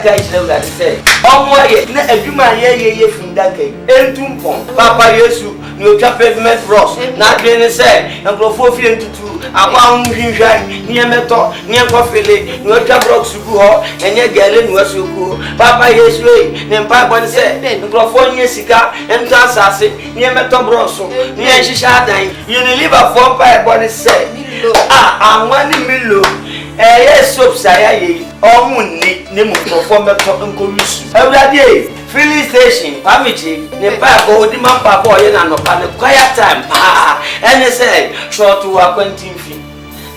fundaka ichilewura say ONYAME na adwuma ye fundaka entumpon papa Yesu ni otwa pavement bros na adwene say nkrofo fie ntutu akwa nhwihwan ni emeto ni enkofele ni otwa bros gu ho enye gele ni wasuku papa Yesu ni mpa bon say nkrofo nye sika ento asase ni emeto bros ni ehihia adan Unilever for mpa bon say anwani milo soap saya ye omunni ne mufofo meto nkowisu awurade filling station pamiji ne pa ko odi man pa ko ye na no pa ne quiet time ene say short wa kwantimfi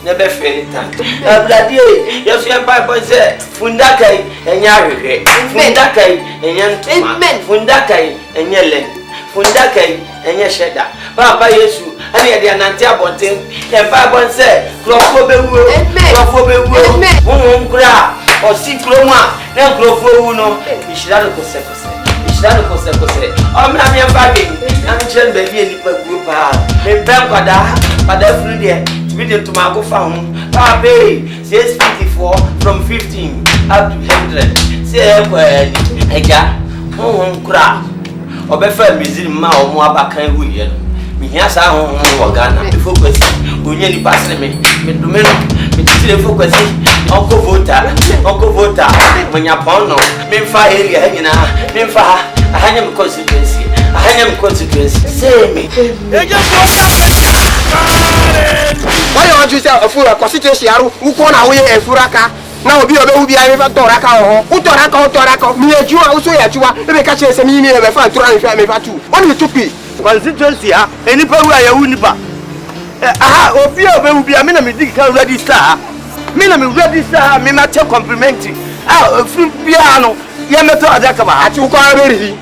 ne be feel time awurade yesu en pa ko say fundakai enya hwehwe fundakai enya ntoma fundakai enya len fundakai enya sheda papa Yesu ani e dia nante abonten en pa bon say krofo bewu kura o si kroma na krofo wu no ishira no kose o mra mi fa bi na mi chen be bi eni pa guru pa me ben kwada furu de bi de to ma go fa hu pa be 654 from 15 up to 100 say eja kura o be fa miziri ma o mu abakan hu ye no mi hia sa hu wo Ghana be focus onye ni pasre me do me tire focus onko voter manya pono me fa area nyina me fa ahanya me constituency say me why you want to say afura constituency aru uko na wo ye afuraka na obi obi ayi fa toraka ho utoraka mi ejuwa uso ya juwa e be ka chese mi e be fa ntura me fa tu oni tupi constituency ha eni pa wu ayewu nipa obi obi amina me dig ka register mina me register me ma check complimentary free piano ya meto adaka ba ati uko aberi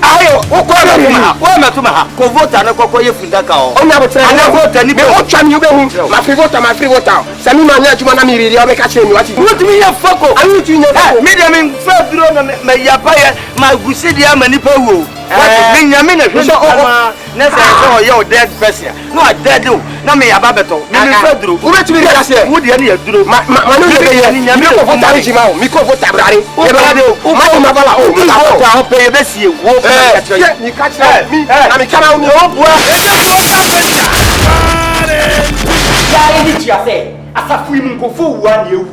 ayo uko aberi wo meto ma ko voter na kokko ye fundaka o onya botre ana voter ni be o twa mi obe hu ma free voter sami ma nya juma na mi riri obe ka che mi wati what me ya foko ayu tu nya me dem me fa duro na me ya pa ya ma gusi dia mani pa wo me nya me na hwe ama na say so yo dead person no dead o na me ya ba beto me fa duro ube tu mi ka se wo dia na ya duro ma no de ye mi ko voter ji ma o mi ko voter brare e ba de o ma bala o mi ta o pe ye be sie wo ni ka che mi na mi kana o bua ya ni ti ase asafu im nkofo wu an ewu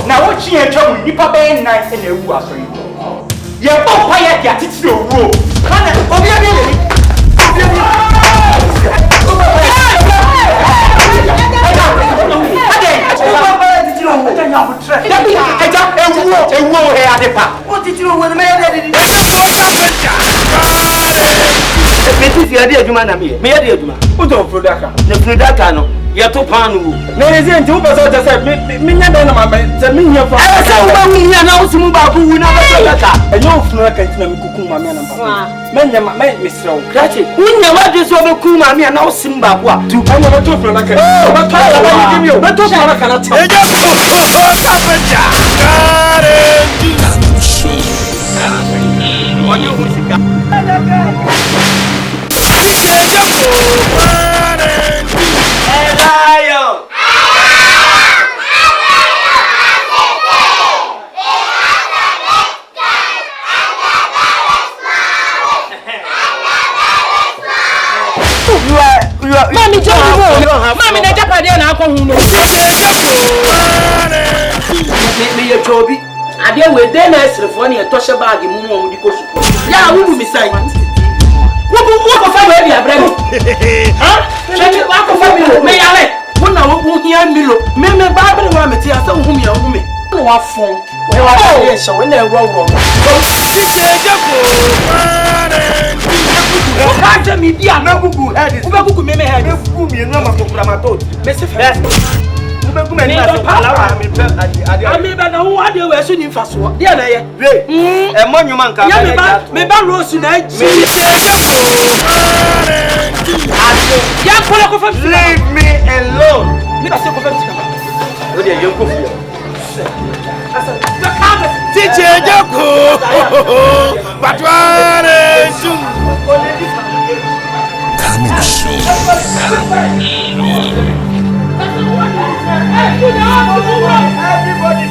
na wo chi etwa mu nipa be nan e na ewu aso yi ye bo pa ye dia titi owu kana obi e bi le no ya to panu na reason ti wo person just say me nya be na ma say me nya fa say wo wu nya na usimu ba ku wu na ba daka enyo ofunu ka ntina me kuku ma me na mpa me nya ma me misrew krache unya wa de so be ku ma me na usimu ba ku a tu anya ba to ofunu ka ba to ya ba yi mi o ba to ofunu ka na ta eja ko sabeja kare wanyo musika Mami Johnny, Mami na japa de na akọ hu no. Me ye chobi. Ade we de na esrefo na ye toshe bag mu mu di ko suko. Ya wu mi sai. Wo ko fa we bi abre mi. Ha? Check wa ko fa mi me yale. Wo na wo hia milo. Me ba abre wa me ti asa hu mi ya hu mi. no wa fon we wa dey show we na ewo Kaje mi dia na gugu head. Ube gugu me head. Me gugu mi no ma kokura ma to. Me se fe. Ube gugu me na so palawa me pe ade. Ami be na wo ade we so ni mfaso. Dia na ye. We. E mo nyuma nka. Ya me ba rose na ji. Ya kola ko fa. Leave me alone. Me ba se ko fa tika. O de ye ko fi. Asa. Teacher Joko. Batware sum. Coming soon. Everybody,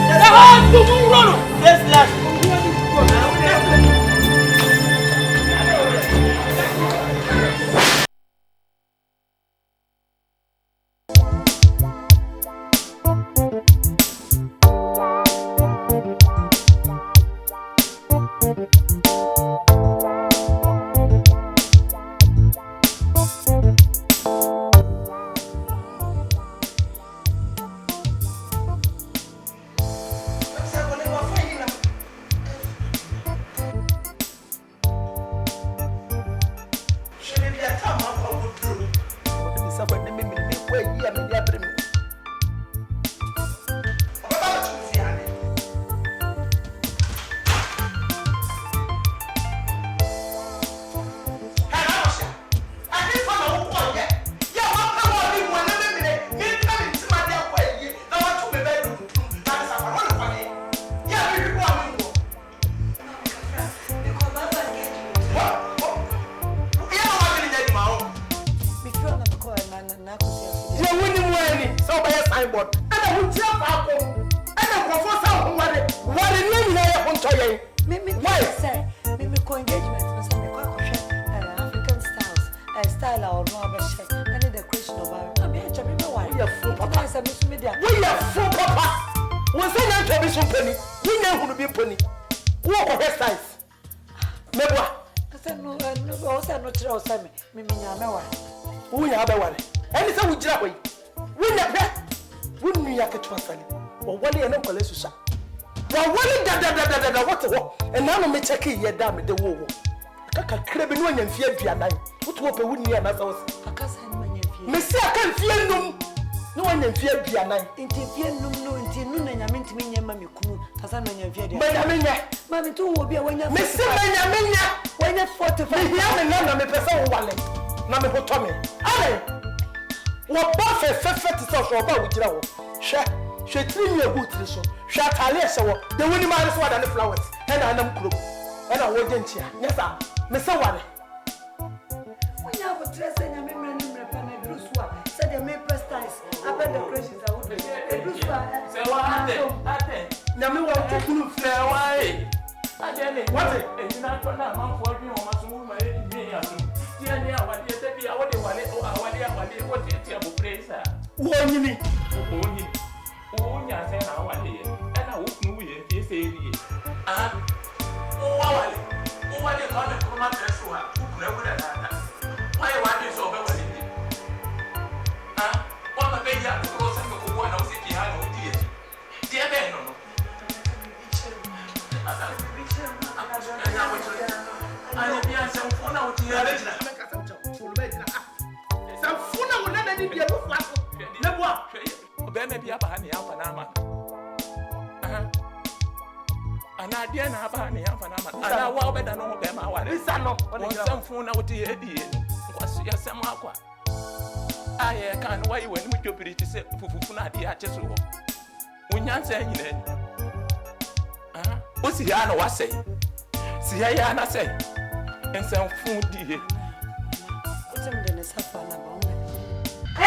who jump up and a professor what a name I want to you. Why say, Mimico engagement must be African styles, style or rubber shape, and the creation of our. I mean, we are full papa. We are full papa. Was there not to be some penny? We know who to be penny. Walk of hairstyles. Mebwa. I said, no, no, tell Sammy, Mimina. We have a one. And it's a wood job. We never wouldn't we have to transfer or one year no police. Well, what a walk, and now me check it, ye damn the war. I can't crib in one and fear Viana. What will be wouldn't hear my house? I can't send my nephew. Monsieur, I can't fear no one and fear Viana. Interfere no, until noon, and I meant to mean your mammy coon, as I know your fear. Mammy, too will be when you're Mr. Benjamin, when you're 45 years and none of me person wallet. Mammy put Tommy. Aye, what buffet fed to talk about with you? Share. She treat me a good tradition. She had a so the winning man is one and the flowers, and I am group. And I wouldn't here. Yes, sir. Mr. One. When you have a dress and a memory and a blue swap, said the main prestice. I bet the crashes I would be a blue swap. So what? Now, want to prove their way. I tell you, what is it? Not for that, I'm for you, I must move my engineer. Yeah, what do you say? I want to what do you tell the place? What you mean? ONYAME say na wale ye na wo kunu ye tie say ye o wale ka na ko ma treso ha ku na wo da na why wa dey so be wale ni wa ma be ya ko se ko ko na o se ki ha no die die be no no ani bi an se fo na wo tie ya be jina some funa will not need to look like Lebwa. Obey be about me, Alphanama. And I didn't have any Alphanama. And I will better know them. I was some phone out here. Was your some aqua? I can't wait when we do pretty say Fufuna di Achesu. When you say, what's the Anna was saying? See, I say, and some food dear. What's in the Safana? I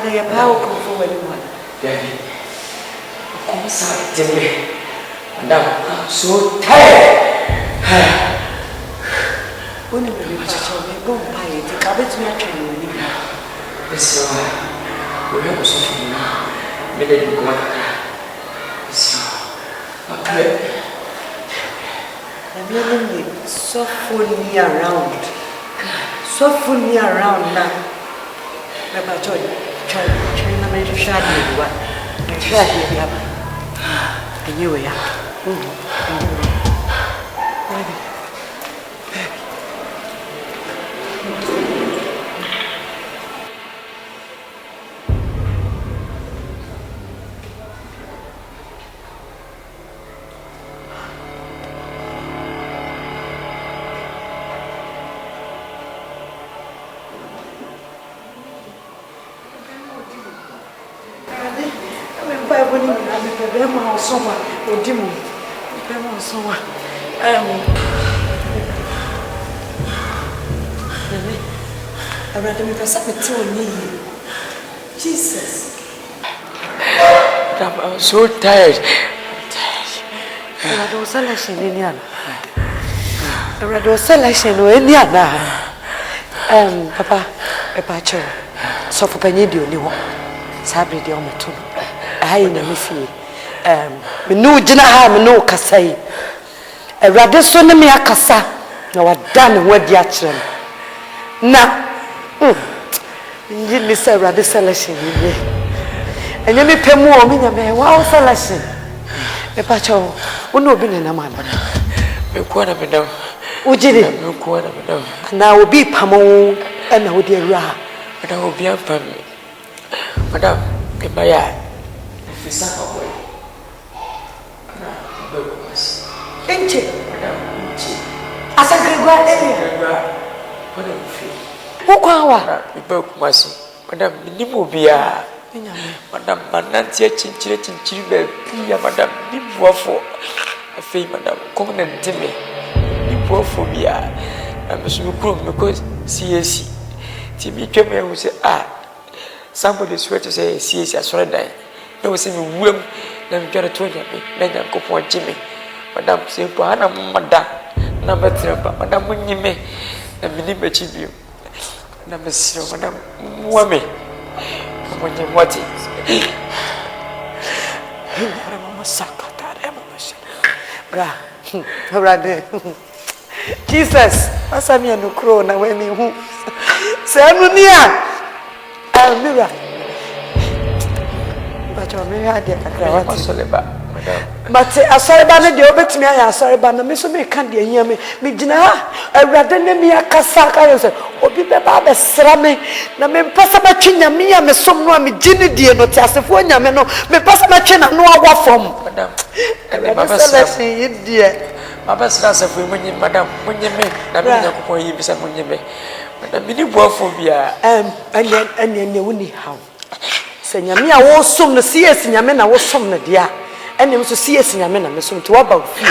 Father, your power come forward one. Daddy, come to me. Madam, I'm so tired. When you be patient, go buy it. I'll bet you are trying. Yes, we have something now. Maybe you go on. So, okay. I'm meaning so fully around. So fully around now. Papa Joy, try to make you shine you one. Try to have. And you are. Someone or demon. Someone. I rather make a submit to me. Jesus. I'm so tired. I don't selection in Yana. I rather selection in Yana. Papa, a patcher. So for Penny, do you want? Sabri, the Omatum. I never feel. Me no jina ha me no kasa yi Awurade so ne me akasa na wada ne wadi a kire na nyi ni se Awurade selection ni enye me pemu o me nyame wa selection me pa cho wona obi ne na mana Me ko na me daw ujiri me ko na me daw na obi pamo na wodi awura madam obi ampa me madam me ba ya fisa ko Enche. Asa Gregor area. What do you feel? Who kwa? We broke mercy. Madam, minimo bia. Madam, manantia chinchire be pia madam nibuafo. Afei madam, come na nteme. Nibuafo bia. Amesumukuru because CAC. Ti mi tweme hu say somebody swear to say CAC asore dan. Na wo say me wuam na me twere to nya me. Na Nyankopon jime. Madam, say, Pana Mada, number 3, Madam Munyime, and Minima Chibio, number 0, Madam Wame, when you what is Jesus, what's a mere no crow, now when you say, Mira, but you're very hard at but I saw a banner, the obet me, I saw a banner, Miss Me can't hear me. Midina, I rather name me a casaka, or be the baba srame. Na me passa machina mia, me some no, me ginny dear, not as if one yameno, me passa machina no what from, madam. And Baba said, dear, Baba says, if we win, madam, when you make, I mean, you be some when you make, but I mean, phobia, and then you wouldn't how. Say, Yamia was some the CS in Yamena was some the dear. And you must see us in a minute, Miss about few.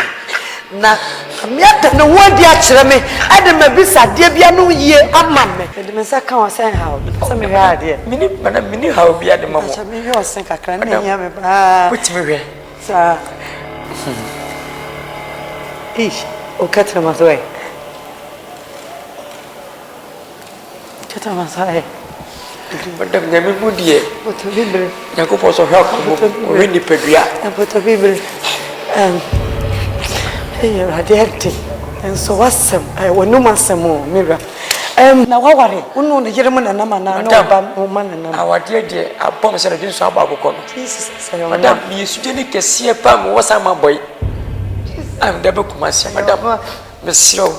Now, I'm no word yet, me. I didn't miss a dear Biano year, a mamma. And the Messa can't say how. Some idea. Minute, but a minute how be at the moment. I mean, you think I can't hear me. Which me, sir. Ish, or cut him away. Cut him aside. Madam, never would ye. What a Bible. Jacob also help win the Pedria. And put a Bible. Here are the acting. And so awesome. I will no master more mirror. Now, what worry? Who know the German and Namana, no man and our dear, I promise I didn't saw about Jesus. Madam, you should see a palm was my boy. I'm double commercial, Madam. Monsieur.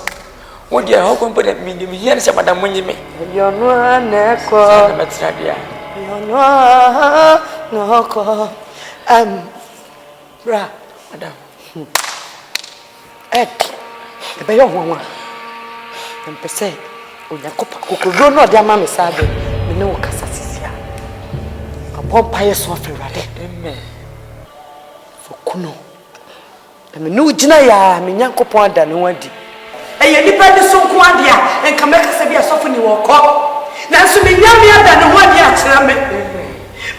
What do you hope to put at me? Here is Madame Munyime. You're no neco. You're no call. Bra, Madame. The baby woman. And per se, who could run out their mammy sabe, we know Cassasia. Upon pious offering, amen. For Kuno. And the new Jinaya, Minyanko Ponda, no one did. And you depend so quandia and come back as a softening walk up. Now, so many young men than 1 year.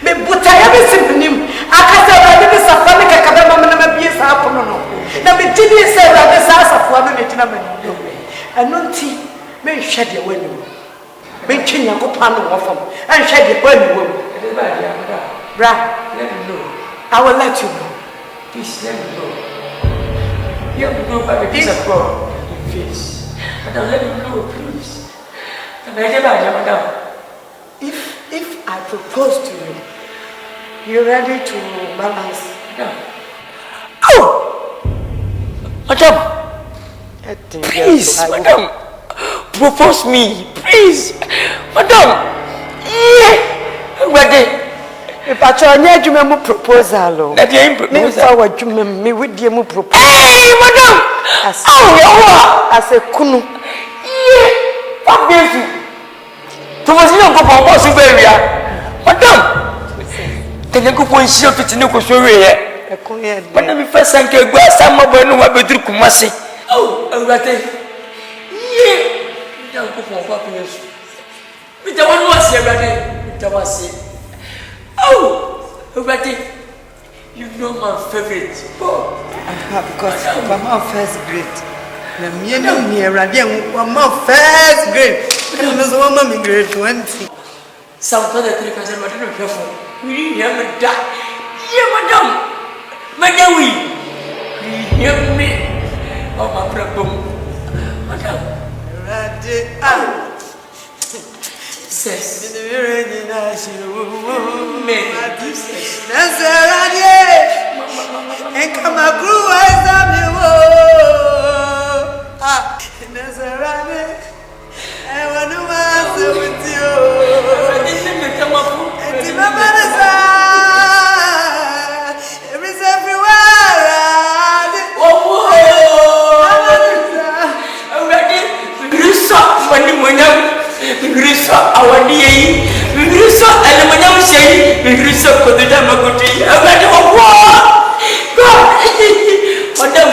Me butaya be simnim. Akasa Awurade be safa me kaka mama na mabie sa apono no. Na me tidi se Awurade sa asafo no me tina mani. Eno nti me hwɛ de wani wo. Me twe Nyankopɔn no wo fam. An hwɛ de wani wo. Bra, let me know. I will let you know. Please let me know. You know by the peace of God in face. Madam, let me know, please. Madam, if I propose to you, you're ready to balance? Madam. Oh! Madam! Please, madam! Propose me, please! Madam! Yeah! Ready? If I try to do my proposal, that you ain't proposal. Me with you proposal. Hey, madam! As a kunu. Yeah! What is it? To was young for boss of area. Madam! Then you go for a shop to no Korea. But let me first thank you. Go some of them who do Kumasi. Oh, Rate. Yeah! Don't go for what is. With the one was here, Rate. That was it. Oh, Rate. You know my favorite. Oh, because I'm first grade. You know me, Radian, I'm first grade. I'm a grade 20. Some other 3,000 madam careful. We hear me that. Yeah, madam. Madam, we hear me. Oh, my problem. Madam. Radian. Says the very nice man. Nazarene, and come a crew as ah, Nazarene, I want to answer with you. And it's everywhere. Grisa awadi grisa alemanya msei grisa kododa magoti awadi owo madam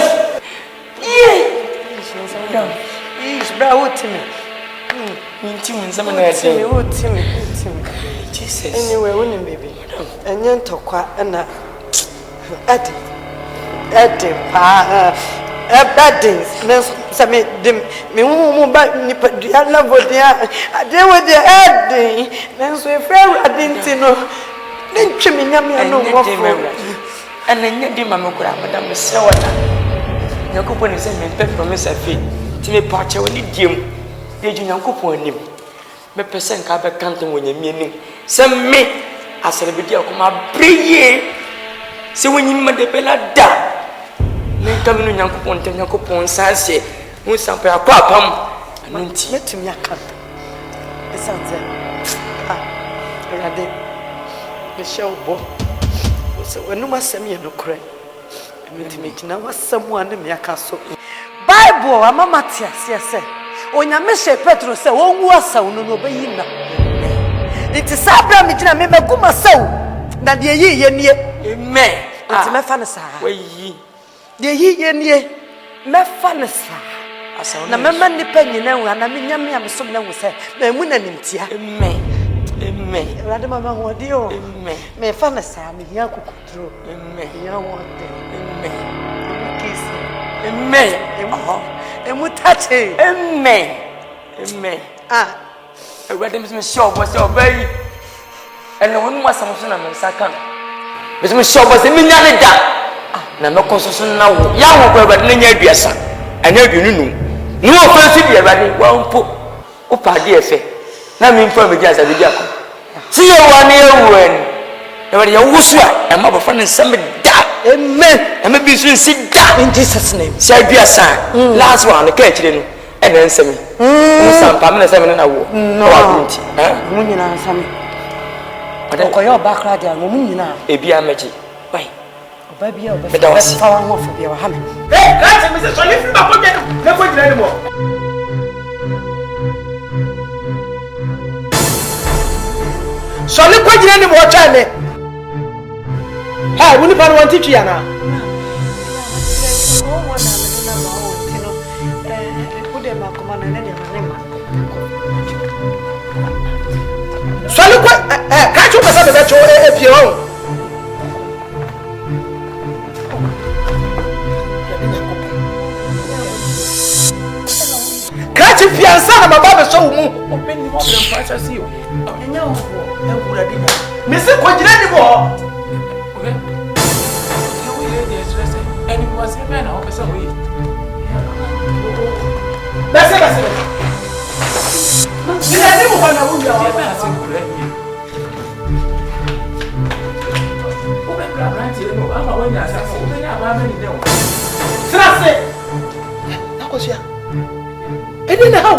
is bra wotimi minti munzama na yade wotimi Jesus anyway wonim baby enye ntokwa na ade pa days me dem me hu ba ni pa na bodia ade wo de ade nanso e fra adenti no ne ntwe nyame ano mo fo ana nya di ma mekura madam me se wona Nyankopon ni se me pe promise afi ti me pa che woni diem ye ju Nyankopon anim me pese nka be kante wonyame anim se me asere bi di akoma breye se wonyi ma de bela da me kaminu Nyankopon te Nyankopon sanse mu sampe akwa apam anunti metumi akanta esanze erade me show bo so wenuma sem ye no kure metumi kina wasam ane me akaso Bible amama tia se onyame hye Petro se wonwu asaw no no bayina iti sabra me kina me maguma saw na de yi ye nie amen iti me fa ne sa wayi de yi ye nie me fa ne sa na mema nipa nyina wu na me nyame amesom na wu se na mu na nimtia amen amen rade mama ho de o amen me fa ne sa me hia kokotro amen ya wo de amen kiss amen emu tache amen amen rade me show bo se obai ene wonu asamuso na me saka me show bo se me nyane da na me konsoso na wo ya wo kwa rade nya aduasa anya aduanu no offensive be ready one po o pade efe na me mfa me jasa bi akọ ti ye wa na ewu en e wede ye wusu a e ma bofa ne nsem da amen e ma bi su nsi da in Jesus name sha aduasa last one ka akire no e na nsem nsam pa me na nsem na wo no wa binti mu nyina nsam ade ko yo bakra dia mu nyina e bia meji wai baby o be fa wa ho fo bia wa ha me ka me se so le fi ba ko je na ko jira ni mo so le ko jira ni mo cha me ha woni pa no wanti twa na o wona me na ma o tino ku de ma ko ma na ne de ma ne ma so le ko Catch you person the better if you own. Catch if you are son of my father so open the price I see you. Mr. Quadranimo. And it was a man of some way. That's it. I didn't know.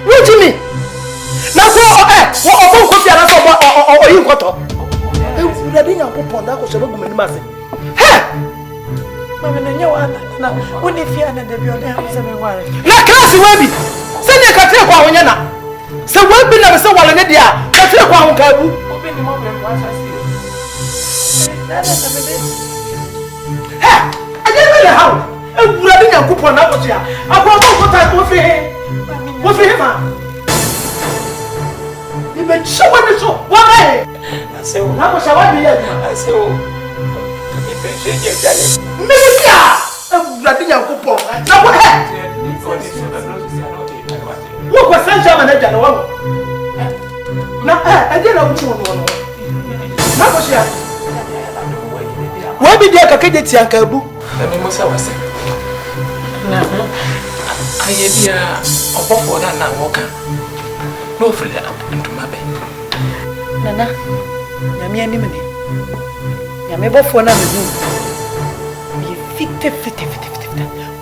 What do you mean? Now, what could you got up? I didn't upon that was a woman must say. When if you are the beyond everyone. Not class, baby. Send your country for Wanyana. So, what be never so well in India? That's a one cable. Open the moment once I see you. I didn't know how. I'm running a coupon out here. I want to put out with him. What's him? You been showing it so. Why? I say, how much I be? I say, Media! I'm running a coupon. Now, what? What was Sanjam and Edgar? Now, I didn't know which one. Now, what's here? Why be there? Kaketi and Kabu? I must have I hear a buffer than I walk. No, Frida, and to my bed. Nana, Yammy Animani. Yammy buffer now. Be 50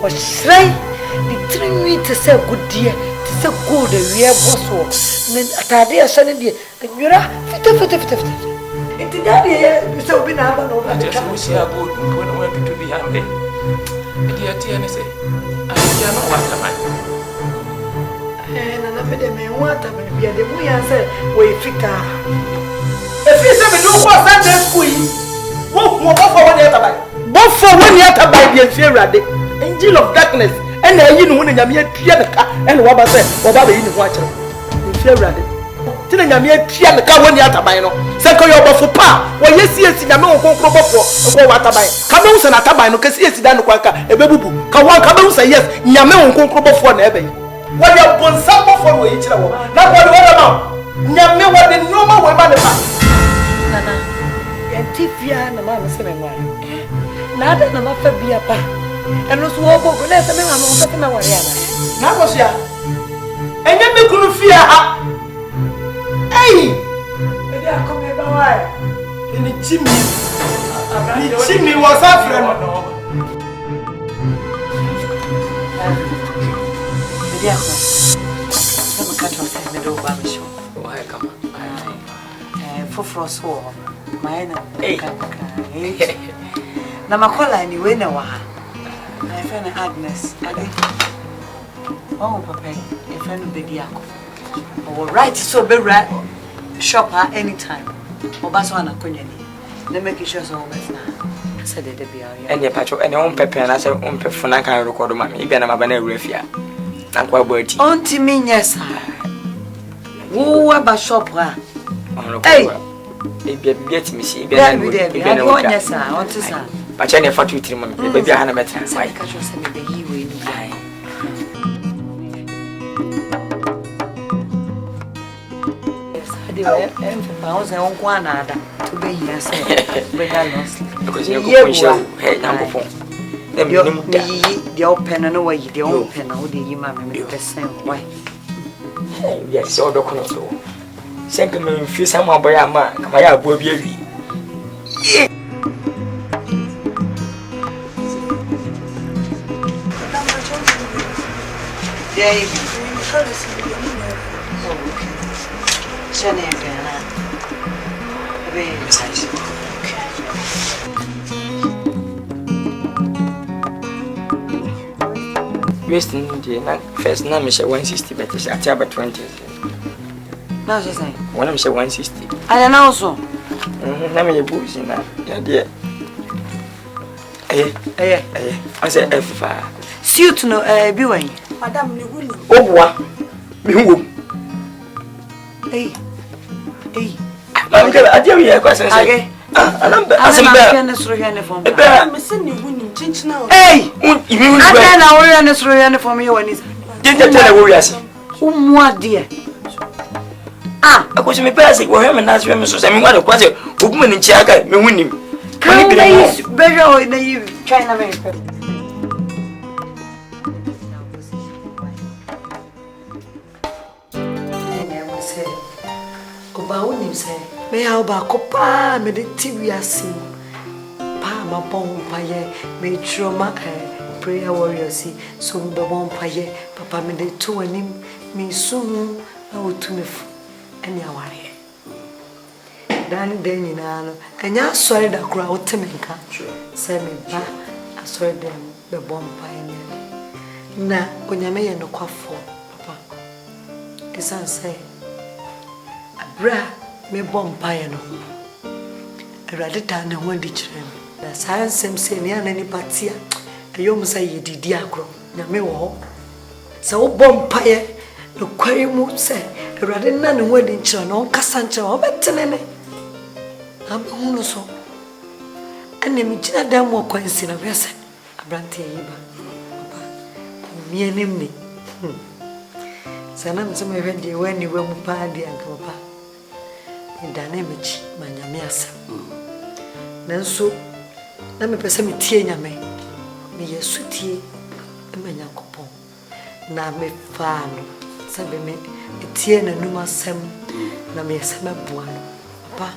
was shy. The 3 meters say good dear, to say good, we are boss. Then at a day, a Sunday, then you're 50. It's the daddy, you so been having over the time. We see a good when we went to be happy. Dear Tiana say, I cannot want a man. And another man want a man, be the way I said, we fit her. If you say, no more Sunday school, what for 1 year by? Both for 1 year by the inferior angel of darkness, and I you know when I'm here, and what I said, or Baba in the watcher. Inferior. Didn't I mean Tiana when you are tabino? Sako your buffo pa, or yes, in a no conqueror for what I buy. Caboose and a tabino, because yes, Dan Quaka, a babu. Kawan Caboose, yes, Yamel conqueror for never. What you want some for each other? Not what about Yamel, what the normal woman. Nana, and Tifia and the mamma saying, Nada, and I'm a be a pa. And also, go let them know my Mariana. Now was ya. And then we couldn't fear her. Hey! Maybe I come here by in the chimney. The chimney was after him. Maybe I come. Catch on the middle of the show. Why come? For frost war. My Namakola anyway, no one. My friend Agnes. Oh, Papa, a friend of Bediaco. Oh, right, so be right. Shop her anytime. Or Baswana Kunyani. They make sure so much now. Said it be our and your patrol and your own pepper, and I said, on Pefona record my even a banana refia. And what word? Auntie mean, yes, sir. Who about shop her? Hey, if you get me, see, yes, sir. I want to say. But I never to trim him, baby, I better. I catch you send the he will. I was on one to be here, because you're show head number 4. The open and away, the open, how do you mammy the same way? Yes, all the control. Second, me feel someone by a man, my ABOAGYE. Wasting the first name is 160, but it's at about 20. Now, she's saying, one of them 160. I know so. Name your boots in that, dear. I said, F. Suit to know, be way. Madame, you will. Oh, what? Hey. Hey. I tell you a question. Okay. I'm missing you winning change now. Hey, you I now we're on this room for me when it's didn't tell you yes. What dear? Ah, I was me passing for him and that's when Mrs. I mean, what a question. Woman in Chicago, me winning. Can you better in the China America? Me how ba kopa me de TV asim pa ma bon paye me trauma prayer warriors so me bon paye papa me de to anim me sum na otumefu ene aware dan den nyina no enya sorry da kura otemenka se me ba asori dem be bon paye na onyame ye no kwafo papa esan say abra me bompaye no erade ta na ho di kirem na sansem se ne ana ni patia ayom say yedidi agro na me wo se wo bompaye no kwari mu se erade na ne ho di kirem no kasa nche wo betenene am hu no so ane mi gina dan mo kwansi na wese abrante yiba papa mi enim ni sana msema hwede wani we mu pa dia papa ndane mechi manyame asem nanso na me pese me tie nyame me yesu tie emanya kopon na me fa no sabe me tie na numa asem na me asem abuano papa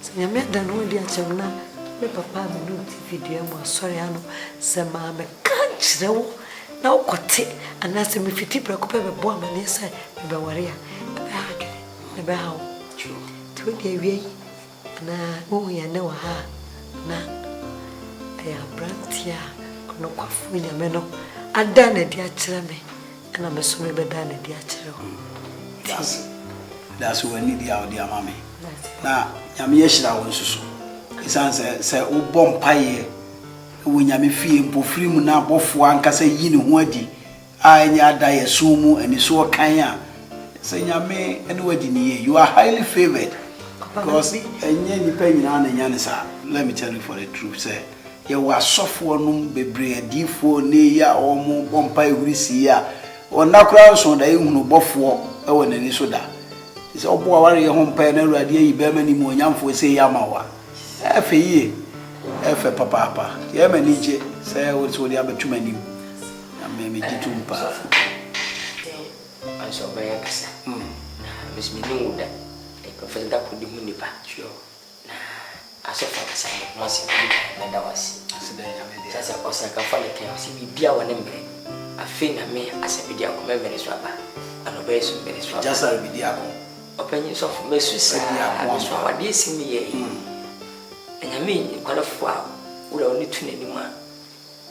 se nyame da no di achem na me papa me no video mu asori ano se ma me kan kirewo na okote anase me fiti prekope be bo amane se be ware ya be adwe ne be hawo Tuwede wei na uya ne wa ha na ya brantia kono kwafu nyame no ada na di akire me na me so me beda na di akire ho that's when need ya odi amame na nyame ye hira won susu isan se wo bom paye wo nyame fie mpofiri mu na abofo ankasa yi ne ho adi a nya ada ye so mu ani so kan a se nyame ene wadi ni you are highly favored. Because let me tell you for the truth, say you were soft one bebre D4 near or more bumpy Risia or Nakra so that you know before when any soda. It's all boy home pen and radia Bermany more young for say Yamawa. F a year, F a papa, Yamani say what's what the other too many. I may make it too powerful. I saw by Miss Minuda. Prophetic that could be munipa. Sure. I saw for the same once in the was. As a Osaka Folic, see me be our name. I think I may as a video commemorating swapper and obey some ministry. Just a video. Opinions of Messus, what they see me. And I mean, quite a while, would only tune anyone.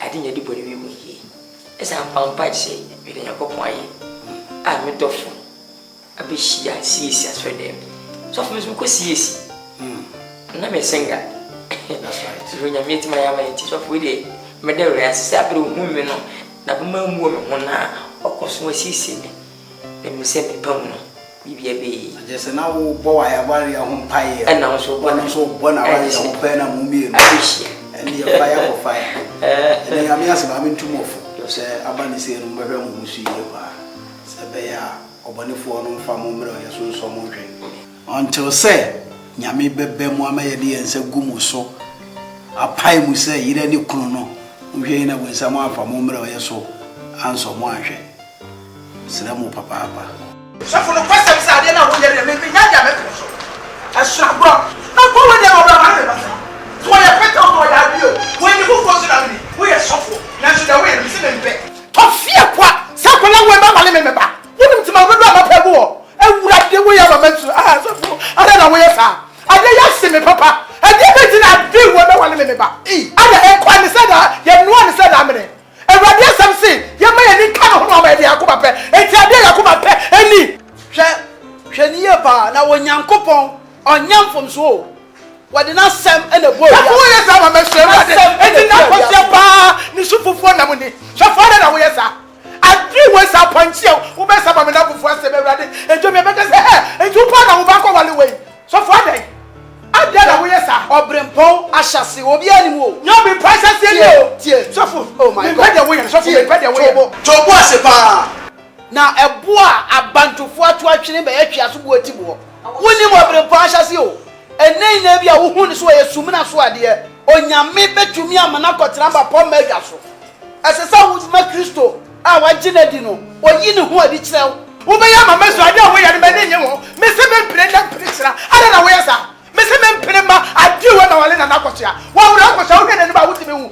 I didn't anybody will hear. As I'm found by say, within a couple I met off. I be she I see as for them. So for me, because yes, I'm a singer. That's right. When you meet my amenities of with it, Madame, I said, women, not woman, woman, or course, was he seen. Let me send me permanent. Be just an old boy, I worry a home pie, and also one hour is a pen and movie, and your fire for fire. And I'm asking, I'm in too much. You say, Abani say, who see you are. Sabaya, or Bonifo, no farm, or so some drink. Until say, Yami bebe Muamadi and say Gumuso, a pie mu say, you any chrono, we ain't with someone from Mumra or so, and so much. Salamu papa. So for the first time, I didn't know what you're making. I shall brought. Not for them over. So I put on what I do. When you go to the we are suffer. Now should I wait and see them back? Of fear, what? Sakula, where my remember. Wouldn't my brother up a war? And what the way I meant to ask. I don't know where you are. I didn't see me, Papa. I didn't do what I want to remember. I don't said that. You have no one said I'm in it. And what yes, I'm saying, you may any kind of nobody. I come up and I come up any. Shaniapa, now when young coupon on young from so. What did not Sam and a boy? Who is our master? And did not put your bar, Nissufu for Namuni. So far away, sir. I do was a punch you, who mess up on enough for us and Johnny Becker said, and 2 pounds of back all the way. pon ahyase obi animu no be precious you tie sofo oh my god me we sofo me pede we tobo asepa na ebo a abantofo ato atwene be yatwa so bo atibo woni mo bre pon ahyase o enei na bia wo hu ne so ye sumina so ade onyame betumi amana kotena ba pon mega so esesa wo ma Kristo a wagina di no oyi ne ho adi kire wo be ya mama so ade a wo ya ne be ne nye wo me se me mpire na mpire ada na wo ya sa me se me mpire ma adi wo na wale na nakotia wo wo nakotia wo hwe ne ba wo timi hu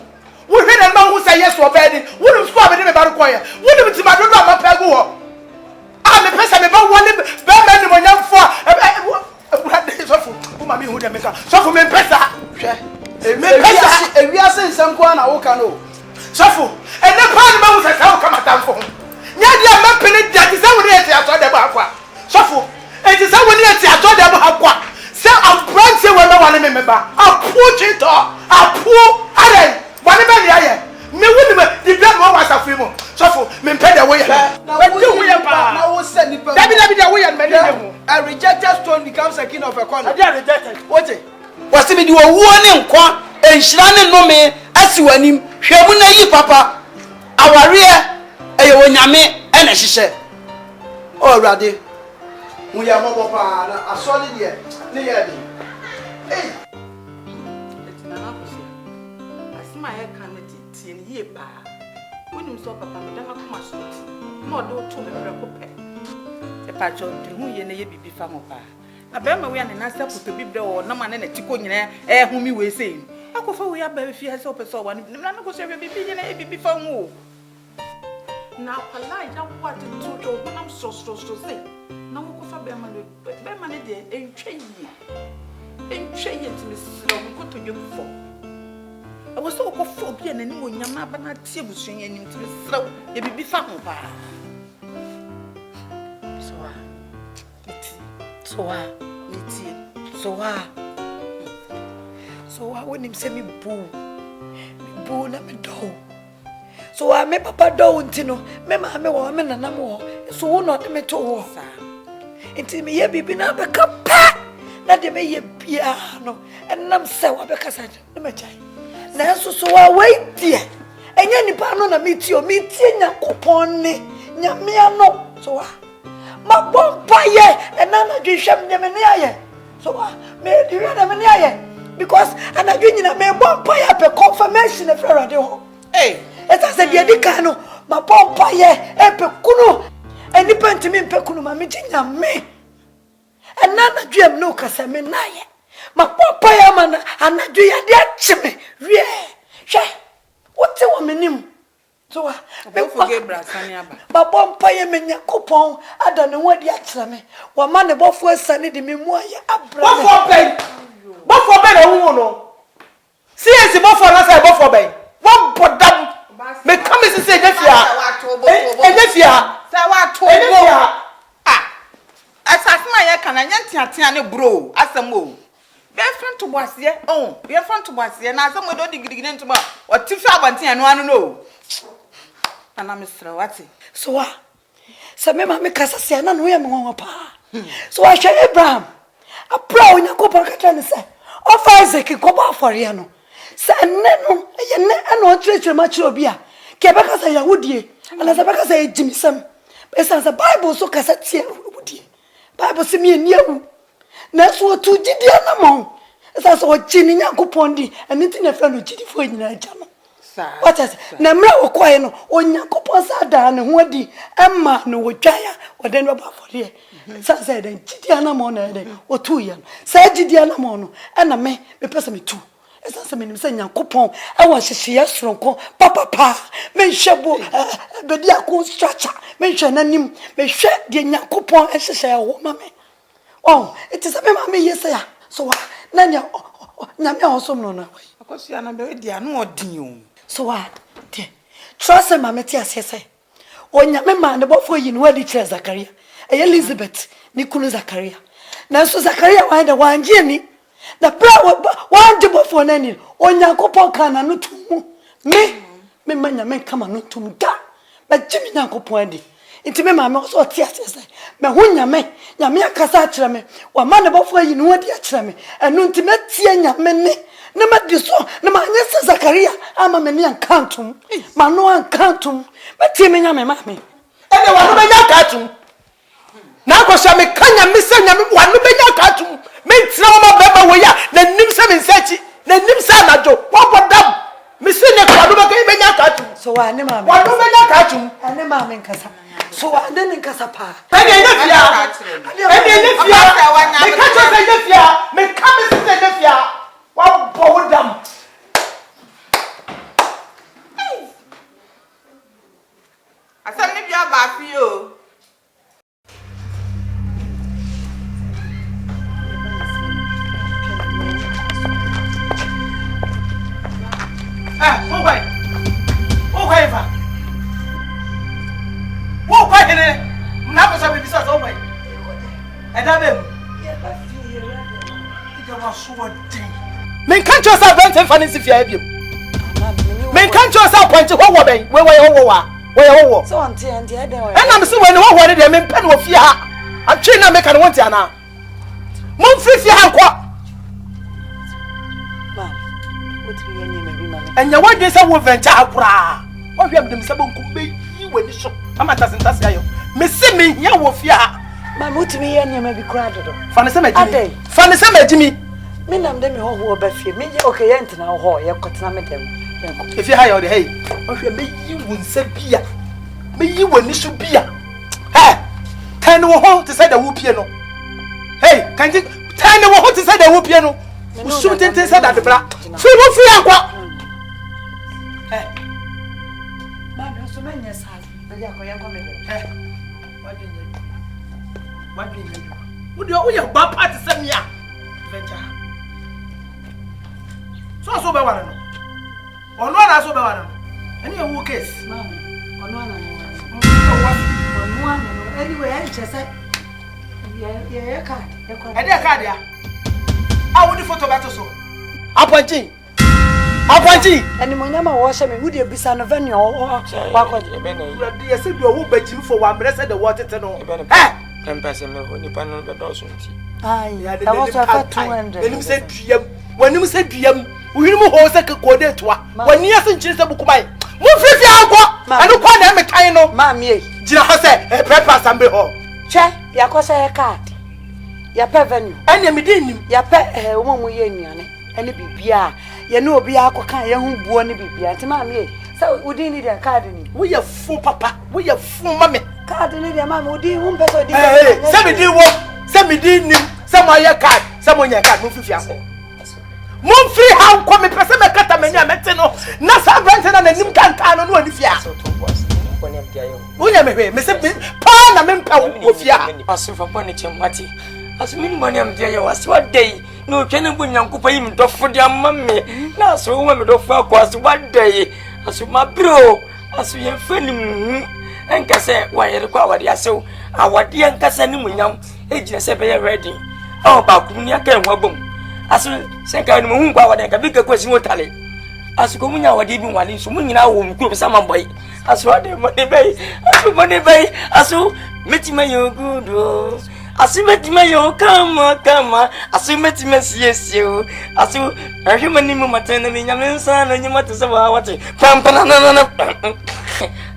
wo hwe ne ma hu say yes or bad wo no so abede me ba ko ya wo ne mtima do do amapagu wo a me pesa me ba wole be ma ne mo nyamfo a sofu wo ma me hu de me ka sofu me pesa hwe me pesa ewiase nsem ko na wo ka no sofu ene pan ma wo sa wo ka matamfo nya dia ma pele dia ti sa wo ne eti ato de ba akwa sofu eti sa wo ne eti ato de ba akwa se abranche we na wale me ba apu chito apu are wale me ni aye me woni me di bia mo wa safu mo sofu me pede wo ye we do wo ye pa na wo se ni pa dabi da wo ye me ni mo a rejected stone becomes a king of a corner I rejected oje wasi bi di wo ne nkwa enhira ne nome asi wanim hwemu na yi papa aware eye wonyame ene hihye o rade mu ya mo pa na asole de ne ya de eh etinana kosi asima ye kan ne tie ne ye ba wonim so papa me dama kuma so ti no do to me breko pe e pa jo de hu ye ne ye bibi fa mo pa na be ma we ane na se puto bibre o na ma ne na tiko nyina hu mi we sei akofa we ya ba fi ase opeso wa na no ko se bibi nyina e bibi fa ho na kwala ya wa de to jo honam so sei na wo ko fa be ma ne de entwe yi ntimi sira wo ko to dwem fo I was so phobia and any one yam na tie busuan anim ntimi sira wo ye bibi fa ho ba so when him say me boo na me do so I me papa do ntino me ma me wo me nana mo so wo no de me to wo sa enti me ye bibi na be ka pa na de me ye bia no enam se wa be kasa de me chai na so wa wait die enya nipa no na me tie Nyankopon ne nyamea no so wa ma bompa ye enana dwihwem ne me ne aye so wa me dwihwem ne me ne aye because anadwi nyina me bompa ye pe confirmation e frere de ho esa se de dika no ma bompa ye e pe kunu eni pentimi pe kunu ma me ginya me enana dwiem no kasa me naye ma bompa ye ma na anadwi ya de achime wie hwe wote wo menim so wa me forget brasani aba ba bompa ye me Nyankopon ada ne wadi akira me wa ma ne bofo asane de me mu aye abra bofo ben hu no see esi bofo na say bofo ben won bodam me come say jefia jefia say wa to bo asasima ye kana nyantiatia ne bro asem o be front to boase be front to boase na asem do digirigire ntuma o tifi abantia no anu no ana misra wati so wa se me ma me kasa se na no ye me won pa so wa hwe Abraham apra Onyankopon kata ne se of Isaac ko ba afore no se ne no ye ne ana o tretre ma kire obi a ke be kasa Yahudie ana se be kasa ejimisam be san se Bible so kasa tie Yahudie Bible se me ni awu na so tu gidie na mo se so o gini Nyankopon di eni ti na fa no gidi fo nyina agya no what is na mra okoye no Onyankopon sa da ne ho adi emma no wodwaya wode no ba fore sa den gidie na mo na den o tu ye no sa gidie na mo no na me pese me tu esa se me nim se Nyankopon e wo hyehye soronko papa me hwebo be dia ko structure me hwe nanim me hwe de Nyankopon e hyehye wo ma me oh it is me ma me yesa ya so wa na nya me osom no na akosi ana be dia no odin o so what de trust ma me ti asese onyame ma ne bofo yi no wadi kire Zakaria Elizabeth ni kunu Zakaria na so Zakaria wa de wanje ni na pra wanje bofo na ni Onyankopon kana no tumu me manya me kama no tumu da ba jimi Nyankopon adi nti me ma me so ti asese me hu nyame akasa akire me wa ma ne bofo yi no wadi akire me enu nti me tie nyame ne na ma diso na ma nyese Zakaria ama me ne ankantum ma no ankantum meti me nya me ma me ene wa no benya katum na akosha me kanya me senya me wa no benya katum me ntina wo ma beba wo ya na nim se me nsachi na nim se anajo wo bodam me se ne kwa no benya katum so wa ne ma me wa no benya katum ane ma me nkasa so wa ne nkasa pa ene ne fia me kacho se ne fia me kame se ne fia wa bodam asam ni bia ba fi o Men can't you say Benton fancy fear him? Men can't you say point what woman? Where so auntie and the other and I'm so when what wanted them in pen of fear. I'm trying to make an want to now. Mom free fear and your wife is a woman bra. What you have them sabon kumbe you when you shop. I'm at Tasia. Miss me, you will fear. My muti me and you may be crowded. Fanny Jimmy. Me nam dem ho ho ba fie. Me okay yent na ho ye kotena me dem. If you hire the hey, what you make you won say bia. Me you when you bia. Hey, 10 wo ho to say the who piano. Hey, can you 10 wo ho to say the who piano? We shoot into say that the bra. So wo free akwa. Hey. Ma so me nya sa. Be ya ko yan ko me. Hey. What do you do? Would you bad part to send me a venture? So be one. Or no, I so be one. Any who case? Anyway, I just said, yeah, card. I did a card, yeah. I would photo battle so. Appointee. And the Monyama wash me, would you be son of any or what? You said you will bet you for 1 minute the water to know. Eh? 10 person me pan no bedoso nti that was for 200 when you said DM we mu ho se kode toa when you say nchire se bukubai mu fifi anko anu kwa na me kan no ma me gira ho se e prepare sambe ho che ya ko se card ya pe venue ene me din nim ya pe wo mu ye nuane ene bibia ye ne obi akoka ye hu buo ne bibia nti ma me so we didn't need a card ni we are full papa we are full mama card ni dia mama odi hu peso di say me di wo say me di nim say mo ye card say mo nya card mo fifi anko mo free how come me pese me kata me nya mete no na sa brand na nim kan no ani fia so to boss ko ne mtia yo unya me say pa na me mpa wo fia aso fa pon ne chemati aso mi mo ne mtia yo aso wadai no twene bu nyankopa yi mdofo dia mamme na aso wo me dofo akwa aso wadai aso mabro aso ye fanim enkase wayere kwa awade asew awade enkase ni munyam ejina se be ready o ba ku ni aka enwa bom aso senka ni mu kwa awade ka bi ka kwasi wotale aso ko munya awade bi wale so munyina wo mkuro sama boy aso ade mo de bay aso metima yo gudo aso metima yo kama aso metima siesio aso ahwema ni mu matena mi nyame nsa na nyima to se wa wate pam na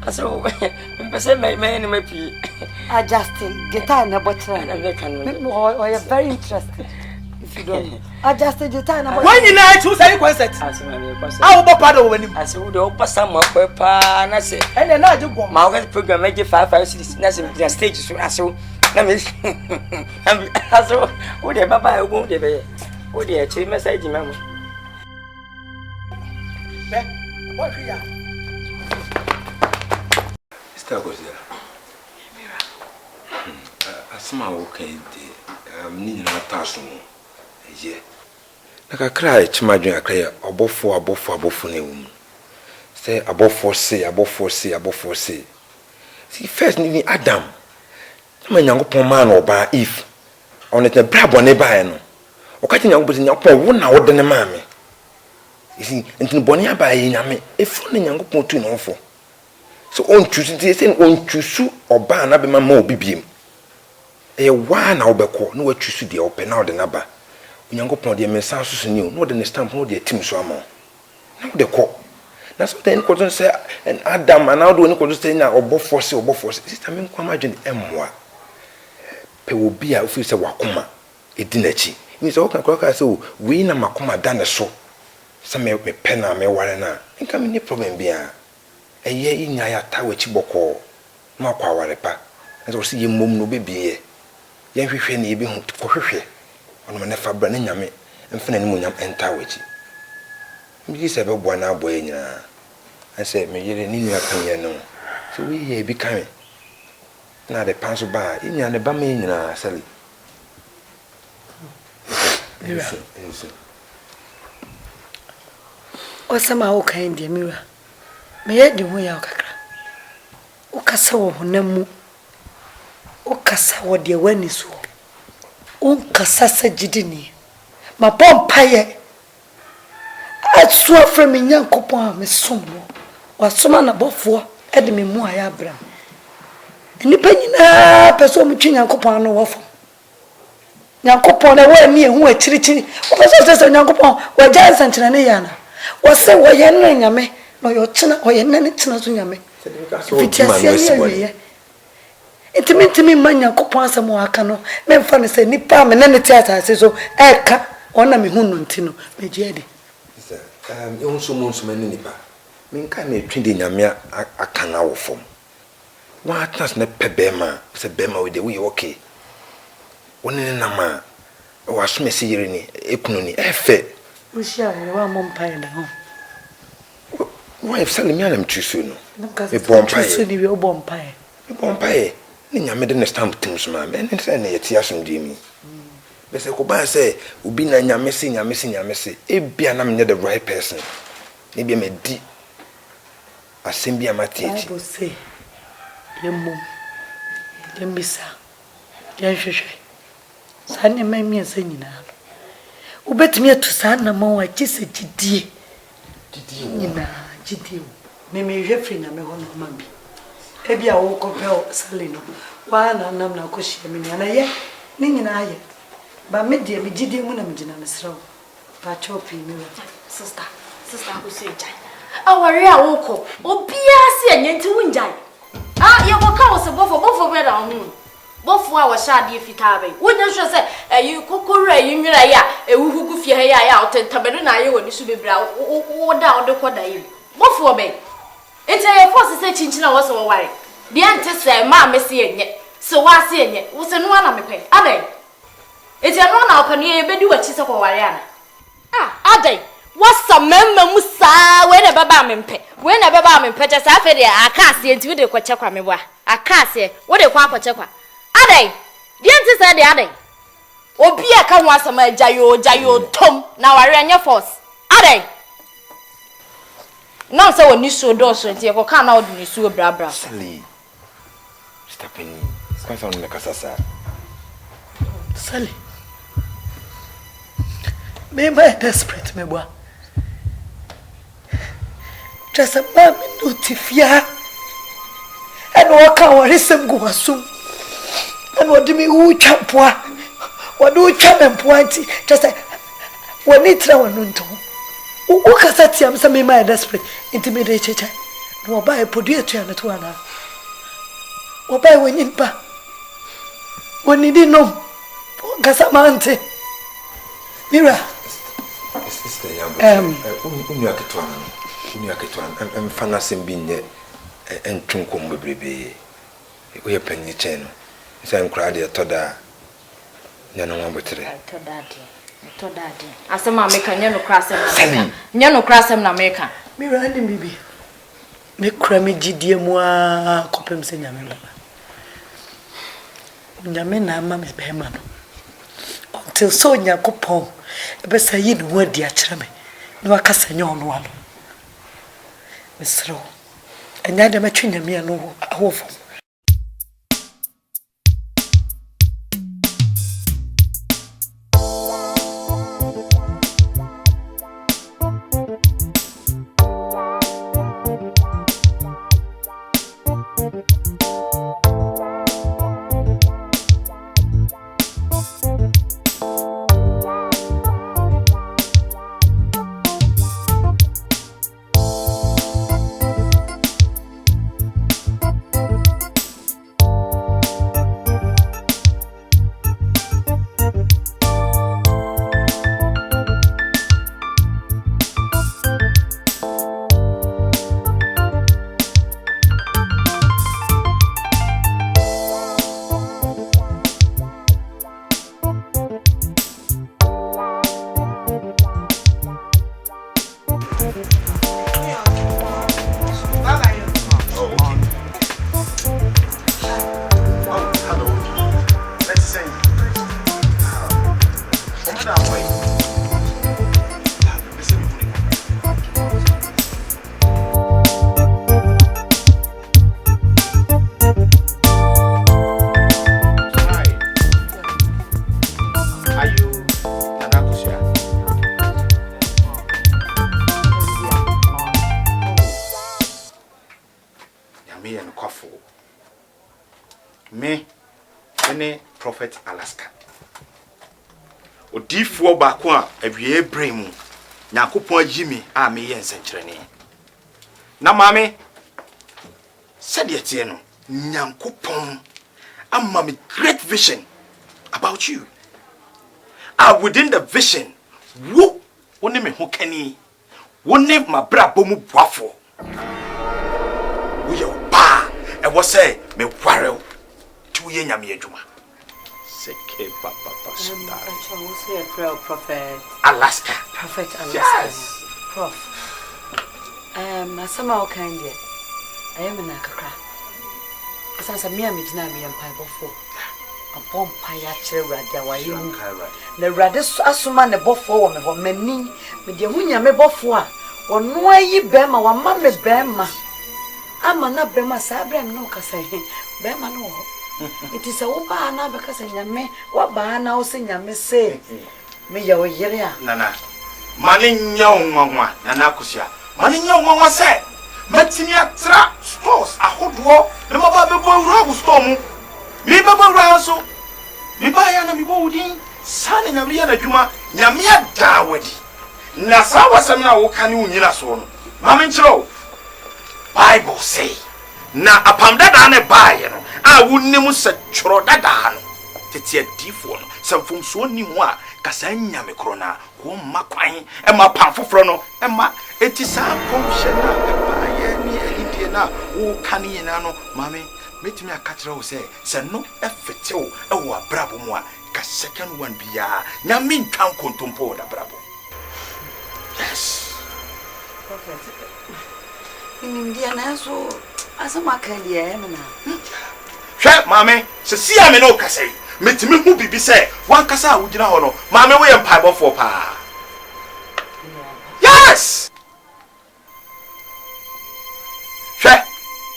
aso pese me ni mapi adjusting guitar na bottle or you're very interested if you don't adjust the guitar na bottle when you na choose any concert aso me concert awo bo pado wo nim aso wo de o pasa mo pa na se ene na age bom ma wo program age 556 na se na stage so aso na me aso wo de baba wo de be wo de chi message memo be what we are Stagosia. Asma wo kan di ni na taso mo. Eje. Na kakra chimadwen akra obofo na ewu. Say abofo say. See first ni Adam. Ma nyankopon ma na oba if. On it na brabo ne ba no. Okati nyankopon wo na wo de ne ma me. Isi ntini boni aba yi nyame. Efo ne nyankopon tu no fo. So on choose oba na be mama obibiem e wa na obekọ na wa choose de ope na ode na ba Unyankopɔn de me san so ni o no de ne stamp no de tim so ama na de kɔ na so den ko say en Adam and now do ni ko say na obofo sister me nkwa madwene emmoa pe obi a ofi say wakoma edinachi ni say oka kwaka say we na makoma da ne so say me pe na me ware na nka me ni problem bia eye inya ya ta wachi bɔkɔ na akwa ware pa na so ye mom no bebie ye hwehwe na ye bi hu ko hwehwe ono me ne fa bra na nyame mfena ni mo nyam enta wachi mi say be bua na aboye nyina I said, me yere ni nua kan no. So we here be coming. Na the panso ba, nya ne ba me nyina sali. Yes. Osama o kan de miwa. Me ye de ho ya kakra. O kasa wo honamu. O kasa wo de wani so. O kasa sagidi ni. Ma pompa ye. Atso afra me nyankopon a me somo. Wasoma na bofo e de me mu aya bra. Nipa nyina peso mu twi nyankopon no wofo. Nyankopon na wa ni ehu akirichiri. O peso se nyankopon wa jansa nkyina ne yana. Wo se wo ye no nyame no yo kyina o ye nane kyina so nyame. Fitiasia ye. Intimi man nyankopon asamo aka no me mfa ne se nipa me nane tiata se so eka ona me hu no ntino me giede. Eu sou muito nipa. Me encanta twinde nyame aka na wo fom. Wa atnas na pebema, se bema we de we okay. Woni na ma wa so mesi yire ni ekunu ni efe. Wo shia wa mompai na ho. Wa efsale mi anam twisu no. E bompai. Twisu ni we bompai. E bompai. Ni nyame de ne stamp tim so ma. Me ne se na yeti asomdwe mi. Bese ko ba say obi na nyame se ebia na me the right person ne bia me di asem bia matiechi Bible say yemmo yembisa yanhwehwe sane mamia se nyina ubetimi atu sana ma wa kise gidie nyina gidie me hwefri na me hono ma bi ebia wo kopel sale no wa na nam na ko hia me na ye ni nyina aye ba me die me gidie mu na me gina mesraw pa chopi mi sister ko say jai aware a woko obia se anyenti wunjai ye ko ka wo se bofo be da hu bofo a wo sha de fita be wonya hwe se yi kokora yi nwira ya ewuhugu fie ha ya otentabere na aye woni su bebra wo da wo de koda yi bofo be ente ye force se chinchina wo se wo ware de ante se ma me se enye so wa se enye wo se no na me pe adai eti ano na opani e bedi wachi se ko ware ana adai wasa memma musa we na baba mempe je sa fe de akase enti we de kwache kwa me bwa akase we de kwa kwache kwa adai de enti se de adai obi aka ho asama jayo tom na ware anya force adai no se woni so do so enti e ko ka na oduni so brabra sali stapeni kwa sa on kasasa sali me ba desperate me bwa just a mama notifia and waka warisem go asum and what do me who champoa what do champoanti just when it ra wonto wo kasa tiam se me ma desperate intimidate checha no ba e podue to ana to ana wo ba woni mpa woni di no kasa mante mira unya ketwan mfana sembi nye entwunkom bebrebe we panyi chen se nkra de toda nya no wabotre toda de asema meka nya no krasem na meka nya no krasem na meka mira ndi bibi me kra me gidie mu a kopem se nyame baba nyame na ama me behema no until so nyakopon ebe sa yi no wadi a kire me no akasa nya ono ano mesro enya de matwe nyame no awofo Me, any Prophet Alaska. Odifo baako a awie bremu. Nyankopon Jimmy a me yensenkyerene. Na mame said yet no Nyankopon amma me great vision about you. Within the vision, wo woni me ho kani. Woni mabrabo mu boafo. Wo ye ba e wo say me warel tu ye nyame adwuma. Seke papa Prophet Alaska. Prophet Alaska. Yes. Prof. Asama okande. Ayem na kakra. Asansa me amejina me empai bofo. Abom pa ya kire wrade wa yimu. Na wrade asoma ne bofo wo me ho mani. Me de hunya me bofo a ono ayi bema wa ma me bema. Ama na bema sa abrem no kasa he. Bema no ho. It is a woba na because nyame wa ba na o se nyame se me ya o yere a nana mani nya nwanwa nana kusia mani nya nwanwa se matini atra stores ahodo na maba bebo wura go store mu mi bebo wura so mi ba ya na mi bo wudin sana nyame ya na dwuma nyame ya da wadi na sa wasam na wo kan wo nyina so no mama nkyerɛ Bible say na apam dada ne baaye no a wonnim se tworo dada no tete adifo no samfom so ni ho a kasa nyame kro na wo makwan e ma pam foforo no e ma eti sa komhye na e baaye ni ahidie na wo kan yina no mame metimi akakyerɛ wo se no e fetew e wo abrabo mu a ka second one bia nyame ntwan kontompo da brabo. Yes. Prophet. India na so asama kan ye me na. Hwɛ mame se sia me no kasai metimi hu bibi se wan kasa a wugina ho no mame wo ye mpaibofo pa. Yes. Hwɛ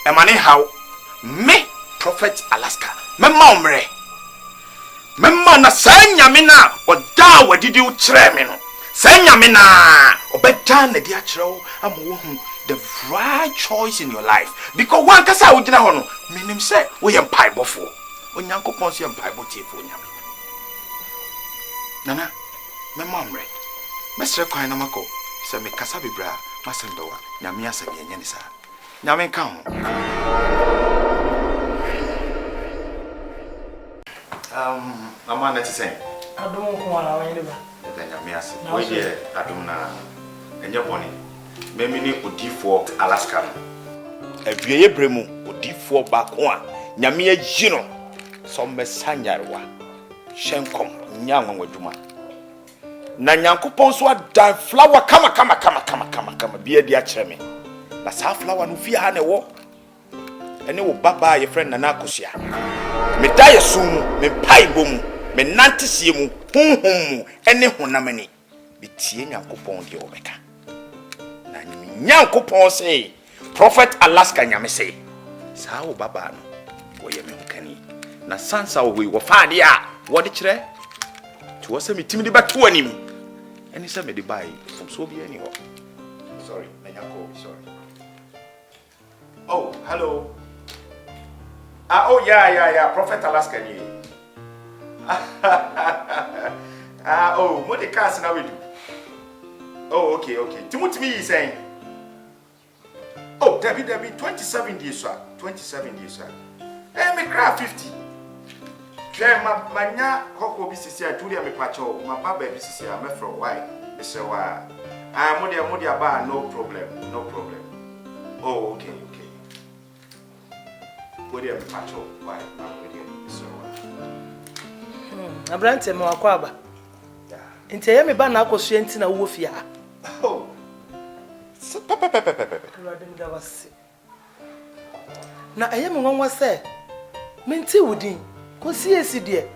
emane haw me Prophet Alaska memma omre memma na sanyame na oda wadidi wo kyerɛ me no sanyame na obeda na di akyerɛ wo ama wo hu the right choice in your life because one kasa wugina ho no menim say wo ye mpaibofo onyankopon so ye mpaibotiefo nyame nana me mamre mesre kwan na mako se me kasa bebra masendowa nyame asem ye nyane sa nyame ka ho mama na tse adom ko ala wani ba da nyame asem wo ye adom na enye boni memini odifo Alaska no abieye bremu odifo baako a nyame ayi no so mesanyarewa hyenkom nyanwa wadwuma na nyankopon so adan flower kama bia di akyere me na sa flower no fia ha ne wo ene wo baba ye friend na akosia me daye sumu me paibo mu me nantesie mu honhom mu ene honamani bitie nyankopon de obeka Nyankopon say Prophet Alaska nyame say sa wo baba no wo ye me hokani na sansa wo we wo faade a wo de kire to wo se metimi de beto anim eni se me de bai from so bi ani ho sorry na nyako sorry oh hello oh yeah Prophet Alaska ni oh mo de cars na we do oh okay timotimi yi saying oh, Debbie, 27 years, sir. 27 years, sir. Eh, me cry 50. Manya hoko bisisi a Julia me pacho, my baba bisisi a me from why? Say why? Modia ba no problem. Oh, okay. Modia me pacho, why? Modia so why? Abrante mo akwaba. Yeah. Nti ye me ba na akosua nti na wo fia. Oh. Na eye me nwanwa se menti wudin ko siesi de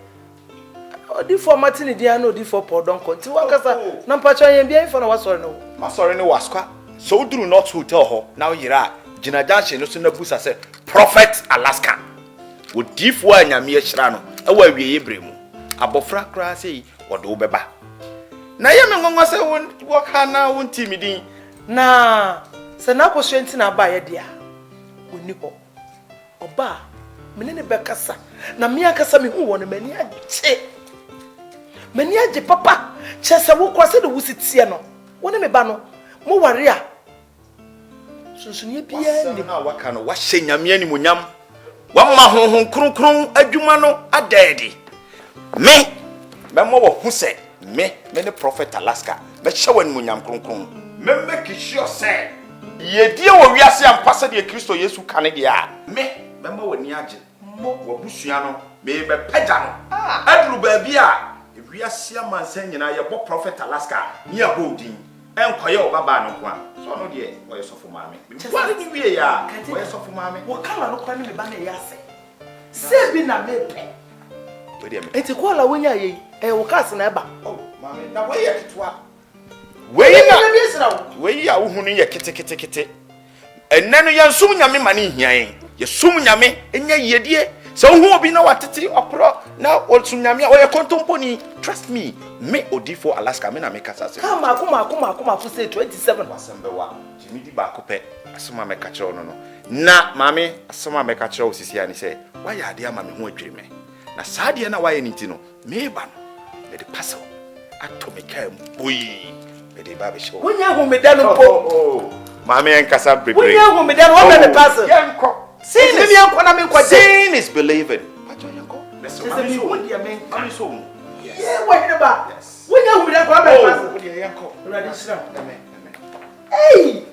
odi format ni dia na odi for podon ko nti wakasa na mpacho yen bia ifo na wasori no masori ni waskwa so duru not hotel ho na yira gina junction no so na busa se Prophet Alaska odi fo anyame ahira no e wa wieye bremu abofra kra sei wodo beba na ye me nwanwa se wo kana wo ntimidin na se na ko swenti na ba ye dia oni ho oba menene bekasa na me akasa me hu won mani agye mani agye papa chese wo kwase de wusitie no woni me ba no mo ware a sunsunie bia ni na waka no wa hyanyame ani munyam wa ma honhon kronkron adwuma no adedi me mo wo hu se me ne prophet Alaska be hyewan munyam kronkron me make sure say ye die wo wiase ampasa de Kristo Yesu kane de a me mo wani age mo wo busua no me be pagya no aduru ba bi a wiase amansa nyina ye bo prophet Alaska ni abodin enkoye obaba no kwa so no de wo sofo maame wani ni wie ya wo sofo maame wo kala no kwa ni me ba na yase se bi na mepe we de me enti ko la wonya ye wo kase na eba maame na we ye ketwa we ya wo hunu ye kete enne no ye sum nyame mane hian ye sum nyame enya yedie so hu obi na watete opro na wo sum nyame o ye kontomponi trust me odifo Alaska me na me kasa se kama akuma say 27 wasembewa jimi di ba kope asoma me ka kire no na maame asoma me ka kire osisi ani se wa ya ade ama me ho adweme na saade na wa ye nti no me ba no de pasel ato me ka boyi me de ba be show wonya hu me da no po maame en kasa bebre wonya hu me da no wa me pasel yanko sin is believing pacho yanko let's me won dia men am so yeah wa hire ba wonya hu me da kwa me pasel wo dia yanko ready shira amen hey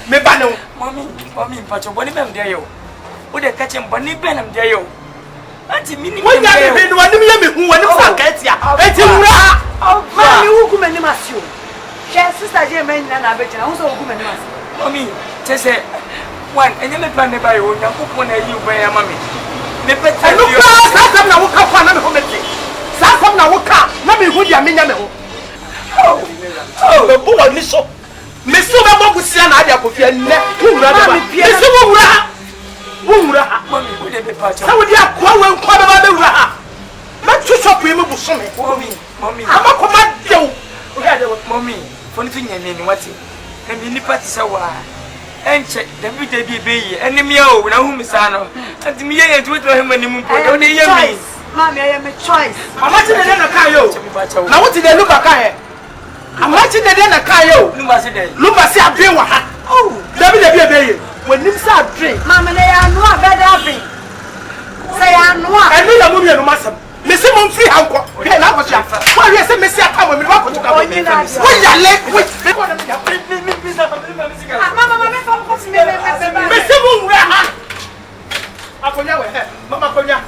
me ba no mommy pacho boni bem de yo wo de ka chem boni benam de yo anti mini wo ya be no anim ya me hu anim sa ka tia enti wura mami wo ku mani masio she sister je men na be jina wo so wo ku mani masio mommy chese one enye me plan ne ba yo nya ko na yi wo ya mami me pete no ka sam na wo ka fa na me ho meti sa sam na wo ka na me hu dia me nya me ho oh bo wa ni so Mesu ba bogu sia na ade akofia nne wura de ba mesu wura ha mami wo de be pacho sa wo di akwa we nkwa ba be wura ha ma tu shop yi me busome mommy ama ko ma dew o ga de mommy foni fi nyane ni wati na mi ni party sa wa enche da bi de bi be yi enim ya o na hu mi sa no anti mi ye tu to hema ni mu po de o de ye mi mami I am a choice ama ti de na kan yo na wo ti de luka kan he ama ti de na kan yo lumba si adwen wa ha da bi be yi wanim sa adwen mami na ya no abeda adwen say ya no a enu ya mu mi enu masem me se mo free hanko he na ko sia wa wi se me si aka mo mi wa ko tuka wo ya le wo ko na mi ya mama me fa ko si me se mo wura ha akonya we he mama konya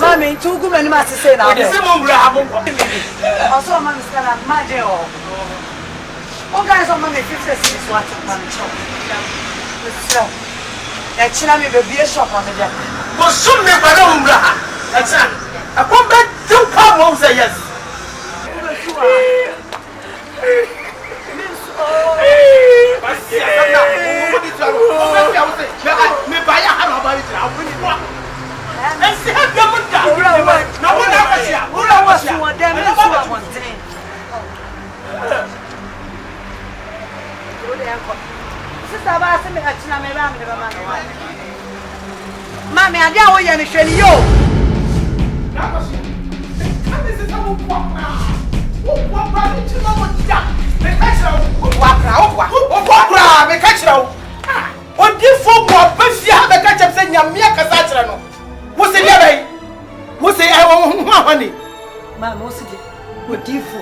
Mami, tu go many must say now. This is mo wura ha mo. Also, mami, stand up, my dear. O guys on my 50 cents what man chop. So, china me be shop on the day. But soon me ba na umra. Echa. Akon be do pa mo say yes. Me buy a hand about it. I will walk. And see how you want that. No one else here. Who was you want them to want thing. Sister ba se me achina me ba me ba man. Mami ade a wo ye ni hwe ni yo. Na ko si. Ka me se ta wo kwa kwa. Wo kwa kwa ni chima mo dia. Me ka chira wo kwa kwa. Wo kwa kwa me ka chira wo. Odi fo mo ba fi ha be ka chep se nyame akasa chira no. Wo se dia bai. Wo se ai wo ho ni. Mami wo se di. Odi fo.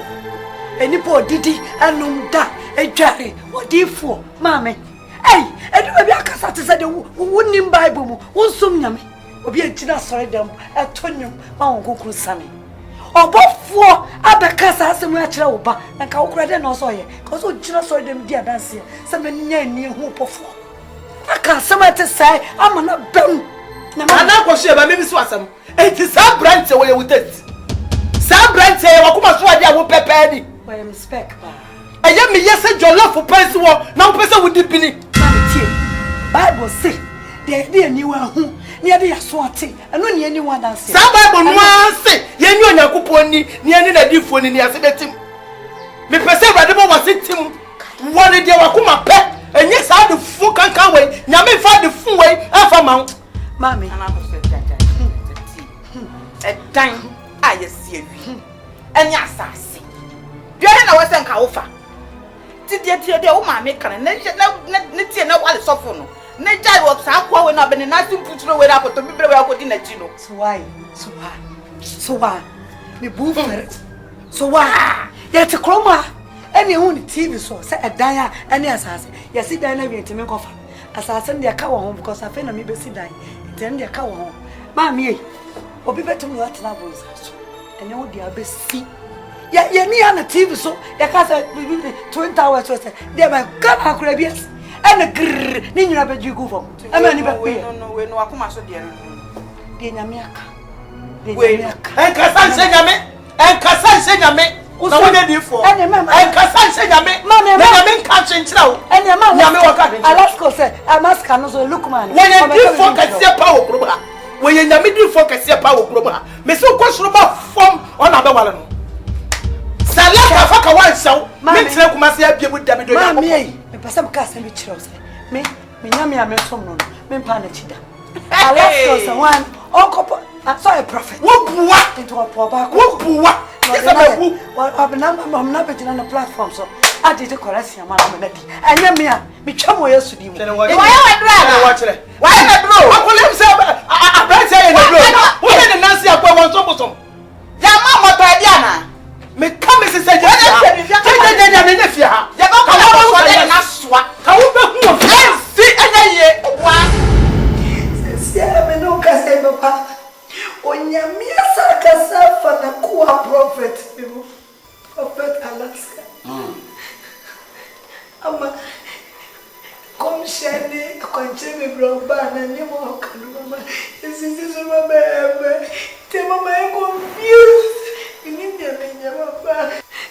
Enipo odidi anum da edware odi fo. Mami. Hey, edu be akasa te se de wo nim Bible mu. Wo nsom nyame. Obi entina sore dem etonyum ma won kokuru same. Obofo abekasa asem ya kire wo ba nka wo kura de na so ye cause o jina sore dem di adanse se me nya ni hu pofo aka asem ate sai ama na bam na na ko hye ba me bi so asem enti sa branch wo ye wutet sa branch ye wo kuma so ade a wo pepe di we am spec ba eye me yese jollof pese wo na wo pese wo di bini na tie Bible say de ni wa hu ni ade yaso ate eno ni ani wa danse sa Bible no ase ye ni Onyankopon ni ani na difo ni ase betim me pese brade mo wasetim wone de wakoma pe enye sa de fu kankan we nyame fa de fu we afa ma mami ana ko se dan ayesi ewi eni asase biara na wese nka wo fa ti de wo mami kan na tie na wale sofo no ne jai wo sa kwa we na be na simputuro we ra poto bibre we akodi na chi no so why me bu fer so why yet kroma eni hu ni TV so se edan a eni asase yesi dan na wi ntimi kofa asase ndi aka wo ho because afa na me be si dan ntimi ndi aka wo ho mami e obi betum no atena bo so eni wo dia be si ya ni na TV so ya ka se 20 hours so se dia ba kan akura bias ene grrr ni nyina be jigu fo ama ni be pe no we no akoma so de no de nyame aka we enkasa nse nyame na wone di fo enkasa nse nyame nyame nka chenchira wo ene ma nyame waka alasko se amaska no so lukman when di fo kase pa wo kuro ba we ye nyame di fo kase pa wo kuro ba me so kwasoro ba fom ona be wale no salaka faka wan saw me tire kuma se abie mu dabido ya mami me pasa me ka se me chiro se me nyame ya me som no me mpa na chida alasko se wan onkopo so a prophet wo buwa into a proba wo buwa esa be bu I'm not betting on the platform so I did the correction man na di anya me a me twam wo yesu di mu why kire why na bro akolem se abranche ye na bro wo ne nansi akwa won so bosom ya ma moto e dia na me come se se je me fia ha ya ba ka wo so de na soa ka wo be hu si anya ye wa se me no ka se papa ONYAME sakasa fana kuwa prophet Alaska ama komshani konche McBrown bana ni mo kanu mama sisi so mama te mama e confused ini dia menya baba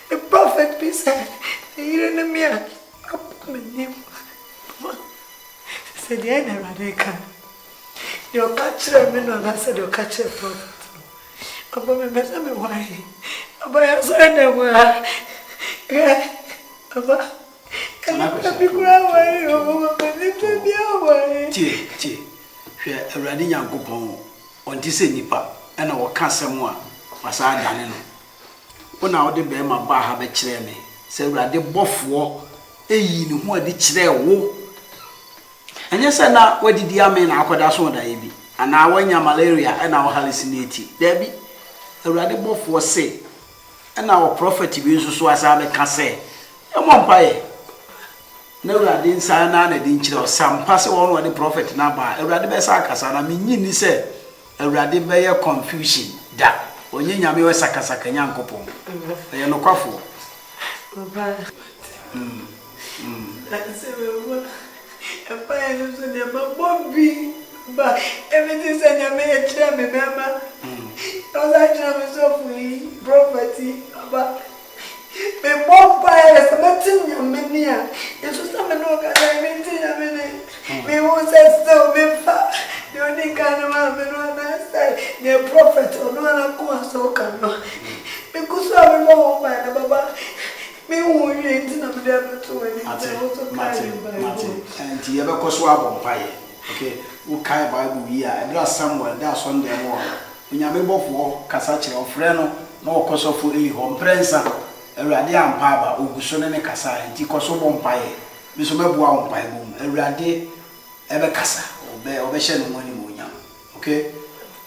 the prophet pisa ire na mia apa menim se dia na radeka yo kachira me no na se do kachira prophet aba me mesa me why aba ya so na wa aba tie hwe awurade nyankopɔn onti se nipa ɛna wɔka asɛm a wasa adane no wona wode bɛma ba ha bɛkyerɛ me sɛ awurade bɔfoɔ eyi ne ho ade kyerɛ wo ɛnyɛ sɛ na wadidi ame na akɔda so da bi ana wanya malaria ɛna wo hallucinate dabi awurade bɔfoɔ se ɛna wo prophet bi nso so asa bɛka sɛ ɛmɔ mpae na awurade nsa na na de nkyerɛ sampa se wɔn wɔ prophet na ba awurade bɛ sa akasa na menyi ni sɛ awurade bɛyɛ confusion da onye nyame wɔ sakasaka nyankopɔn ɛyɛ no kwafo baba But everything said you may tell me, Mama. I was actually so free, property, but me more buyers, nothing your mania. It's just a man who can maintain a minute. Me won't say so, me far. The only kind of man who understand the prophet or no one who has so come. Because I know my Baba. Me won't read in the devil to any. Martin, and you ever cause one fire. Okay, who carry Bible here, and there are somewhere that's on the wall. When you are for Casachi or Freno, no cause of a home prensa, a radiant paba, who was son and a cassa, and Ticoso Bompire, Miss McBrown Bible, a radi ever cassa, or bear or Beshan money moon. Okay,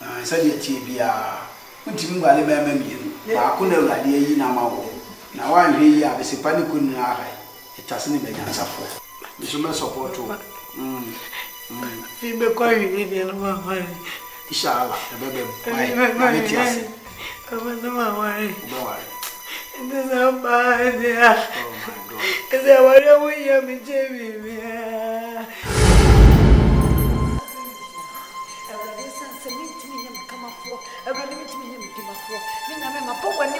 I said your TBR. What you mean by the memory? I couldn't have idea in a mouth. Now I'm here, I was a panic couldn't lie. It doesn't make answer for. Miss support too. Fibe kwa hivi na mawari. Inshallah, bebe. Mami Abana mawari. Mawari. Ndeza baada. Eza wale wiya mijebi. Abadesa semiti mimi kama fo. Abadesa mimi kama fo. Mimi na mema powa ni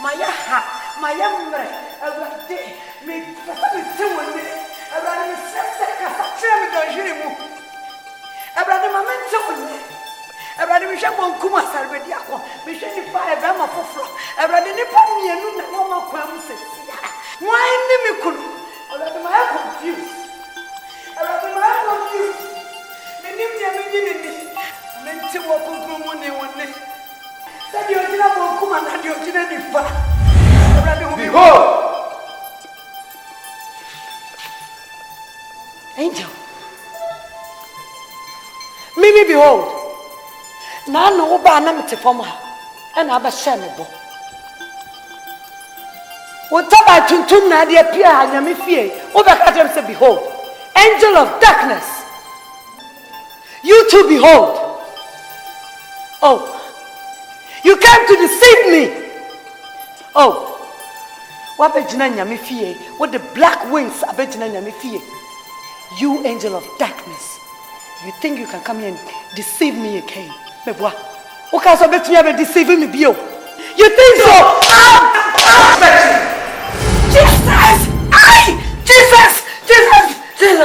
mayaha. Mayamre. Abade. Mi fasabi tewane. Abade sese kasa tremi danjirimu. Abade mamento ne. Abade mi shebo nkuma salbedi akọ. Mi hwe ni fa ebe ma foforo. Abade ni pa mienu na wo makwa mu sesia. Why ni mi kunu? Abade ma confused. Abade ma confused. Meni mi ameni ni. Menti wo kokuru mu ne wonne. Sabi ojina bo nkuma na di ojina ni fa. Abade wo bi ho. Angel. Mimi behold. Na no ba na mete foma. E na ba hye me bo. Wo taba tuntum na de apia anyame fie. Wo be ka dem say behold. Angel of darkness. You too behold. Oh. You came to deceive me. Oh. Wa be gina nyame fie. With the black wings abegina nyame fie. You angel of darkness. You think you can come here and deceive me again? Meboa. Okay, so bet you deceiving me, Bio. You think so? Jesus! Jesus!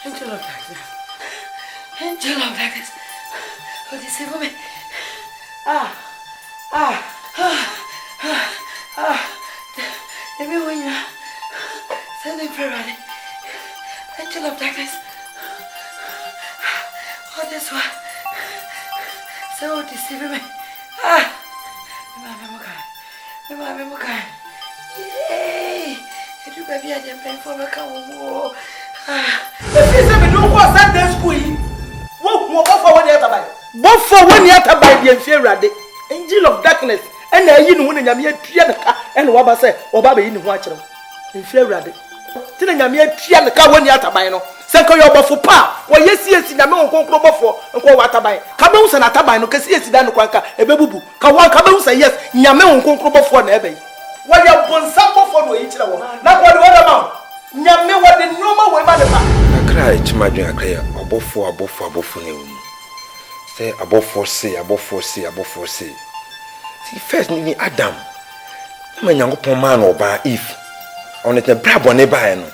Angel of darkness. Angel of darkness. Oh, deceive me. Let me win you. Sending prayer ready. Angel of darkness. Oh, this one. So deceiving me. Yay! You baby, I didn't pay for a cow. The system is no more Sunday school. What for 1 year to buy? What for 1 year to buy the inferior? Angel of darkness. And I you know when I'm here, and what I say, or Baba in watch them. Inferior. Tina nyame atua ne ka woni ataban no se ko yo bofo pa wo yesi na me onkonkro bofo nko wataban ka be usa na ataban no kasi esi da no kwanka ebebubu ka wa ka be usa yes nyame onkonkro bofo na ebe wo ya bonsam bofo no yi kire wo na ko de woda ma nyame wo de noma wo ma de pa akra echimadwen akra ya abofo ne wu say abofo say see first ni Adam ma nyankopon ma no ba if on the brabo ne ba no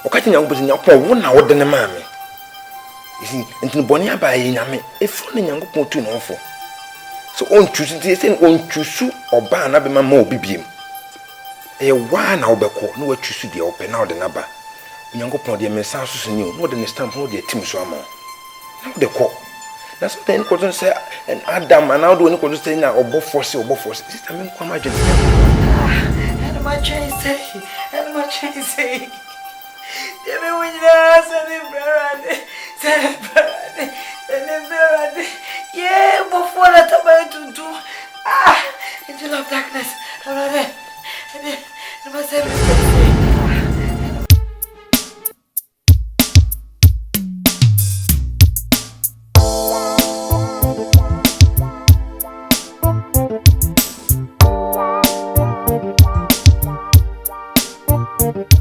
o ka tinya ngoboti nyakopon wo na wo de ne ma me isi ntini boni aba ye nyame efo ne nyankopon tu no fo so on choose ti say on choose oba na be ma obi biem e wa na obeko no wa choose de ope na o de na ba nyankopon de me sa so ni o no de ne stamp no de tim so ama na de ko na so ten ko say and Adam and how do ni ko say na obo force sister me kwa ma dwene and my chain say Demi wina celebrate yeah before that about to do angel of darkness Thank you.